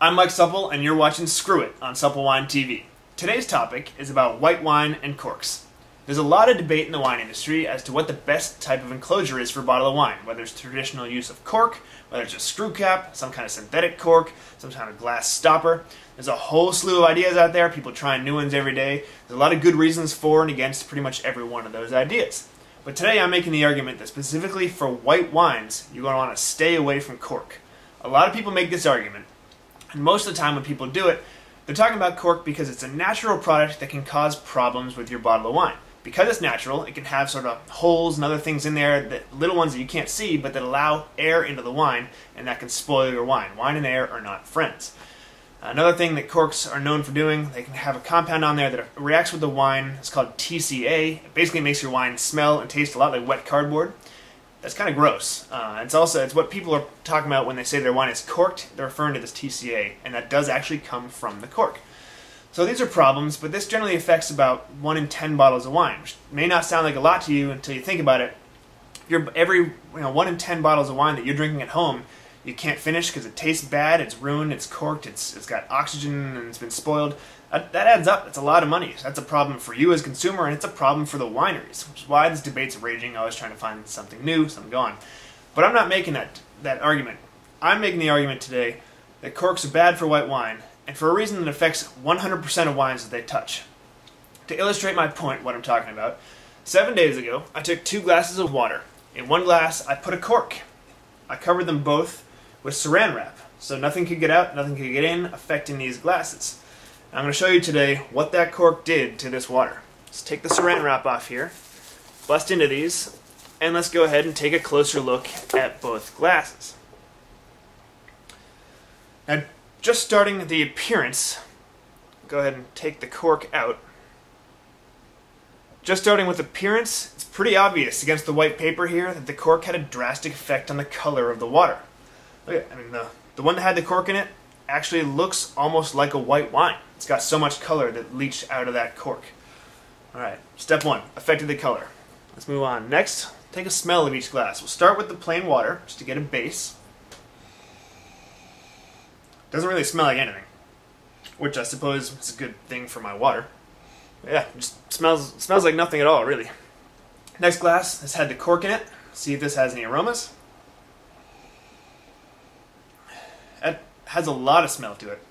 I'm Mike Supple, and you're watching Screw It on SuppleWine TV. Today's topic is about white wine and corks. There's a lot of debate in the wine industry as to what the best type of enclosure is for a bottle of wine, whether it's traditional use of cork, whether it's a screw cap, some kind of synthetic cork, some kind of glass stopper. There's a whole slew of ideas out there, people trying new ones every day. There's a lot of good reasons for and against pretty much every one of those ideas. But today I'm making the argument that specifically for white wines, you're going to want to stay away from cork. A lot of people make this argument, and most of the time when people do it, they're talking about cork because it's a natural product that can cause problems with your bottle of wine. Because it's natural, it can have sort of holes and other things in there, that little ones that you can't see, but that allow air into the wine, and that can spoil your wine. Wine and air are not friends. Another thing that corks are known for doing, they can have a compound on there that reacts with the wine. It's called TCA. It basically makes your wine smell and taste a lot like wet cardboard. That's kind of gross. It's what people are talking about when they say their wine is corked. They're referring to this TCA, and that does actually come from the cork. So these are problems, but this generally affects about 1 in 10 bottles of wine, which may not sound like a lot to you until you think about it. Every 1 in 10 bottles of wine that you're drinking at home, you can't finish because it tastes bad, it's ruined, it's corked, it's got oxygen, and it's been spoiled. That adds up. It's a lot of money. So that's a problem for you as a consumer, and it's a problem for the wineries, which is why this debate's raging, always trying to find something new, something going. But I'm not making that argument. I'm making the argument today that corks are bad for white wine, and for a reason that affects 100% of wines that they touch. To illustrate my point, what I'm talking about, 7 days ago, I took 2 glasses of water. In one glass, I put a cork. I covered them both with saran wrap, so nothing could get out, nothing could get in, affecting these glasses. And I'm going to show you today what that cork did to this water. Let's take the saran wrap off here, bust into these, and let's go ahead and take a closer look at both glasses. Now, just starting with the appearance, go ahead and take the cork out. Just starting with appearance, it's pretty obvious against the white paper here that the cork had a drastic effect on the color of the water. Look at, the one that had the cork in it actually looks almost like a white wine. It's got so much color that leached out of that cork. Alright, step 1, affected the color. Let's move on. Next, take a smell of each glass. We'll start with the plain water, just to get a base. Doesn't really smell like anything, which I suppose is a good thing for my water. Yeah, it just smells like nothing at all, really. Next glass, this had the cork in it. See if this has any aromas. It has a lot of smell to it.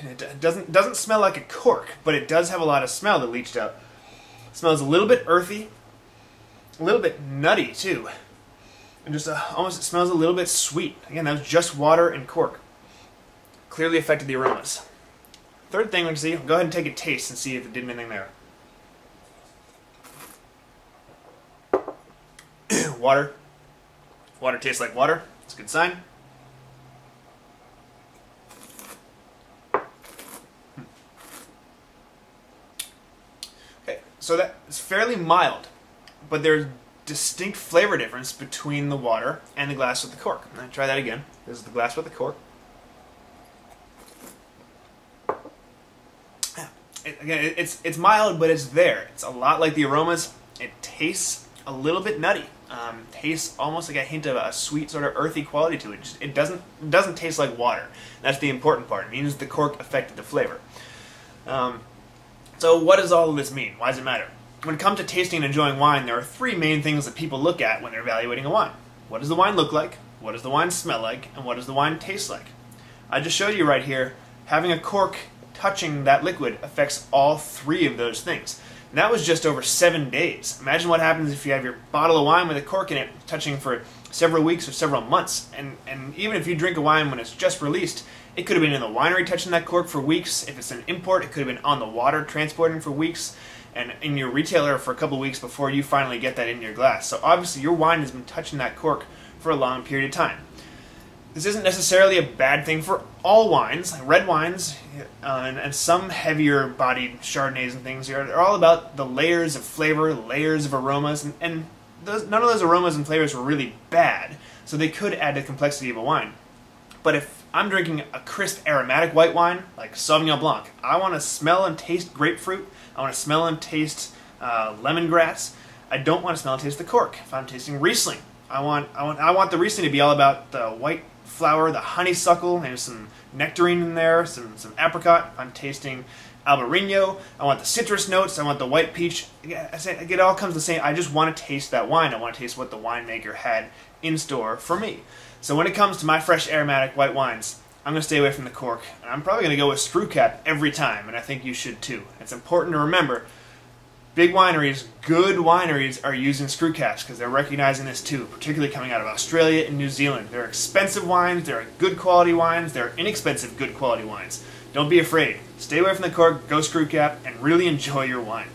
It doesn't smell like a cork, but it does have a lot of smell that leached out. It smells a little bit earthy, a little bit nutty too, and just almost it smells a little bit sweet. Again, that was just water and cork. Clearly affected the aromas. Third thing, let's see. Go ahead and take a taste and see if it did anything there. Water. Water tastes like water. It's a good sign. Okay, so that is fairly mild, but there's distinct flavor difference between the water and the glass with the cork. I'm going to try that again. This is the glass with the cork. Again, it's mild, but it's there. It's a lot like the aromas. It tastes a little bit nutty. Tastes almost like a hint of a sweet, sort of earthy quality to it. It doesn't taste like water. That's the important part. It means the cork affected the flavor. So what does all of this mean? Why does it matter? When it comes to tasting and enjoying wine, there are 3 main things that people look at when they're evaluating a wine. What does the wine look like? What does the wine smell like? And what does the wine taste like? I just showed you right here, having a cork touching that liquid affects all 3 of those things. And that was just over 7 days. Imagine what happens if you have your bottle of wine with a cork in it touching for several weeks or several months. And even if you drink a wine when it's just released, it could have been in the winery touching that cork for weeks. If it's an import, it could have been on the water transporting for weeks, and in your retailer for a couple of weeks before you finally get that in your glass. So obviously your wine has been touching that cork for a long period of time. This isn't necessarily a bad thing for all wines. Like red wines and some heavier bodied Chardonnays and things are all about the layers of flavor, layers of aromas, and none of those aromas and flavors were really bad, so they could add to the complexity of a wine. But if I'm drinking a crisp aromatic white wine, like Sauvignon Blanc, I want to smell and taste grapefruit, I want to smell and taste lemongrass, I don't want to smell and taste the cork. If I'm tasting Riesling, I want the Riesling to be all about the white flower, the honeysuckle, and some nectarine in there, some apricot. I'm tasting Albarino. I want the citrus notes. I want the white peach. It all comes the same. I just want to taste that wine. I want to taste what the winemaker had in store for me. So when it comes to my fresh aromatic white wines, I'm going to stay away from the cork. And I'm probably going to go with screw cap every time, and I think you should too. It's important to remember, big wineries, good wineries, are using screw caps because they're recognizing this too, particularly coming out of Australia and New Zealand. They're expensive wines, they're good quality wines, they're inexpensive good quality wines. Don't be afraid. Stay away from the cork, go screw cap, and really enjoy your wine.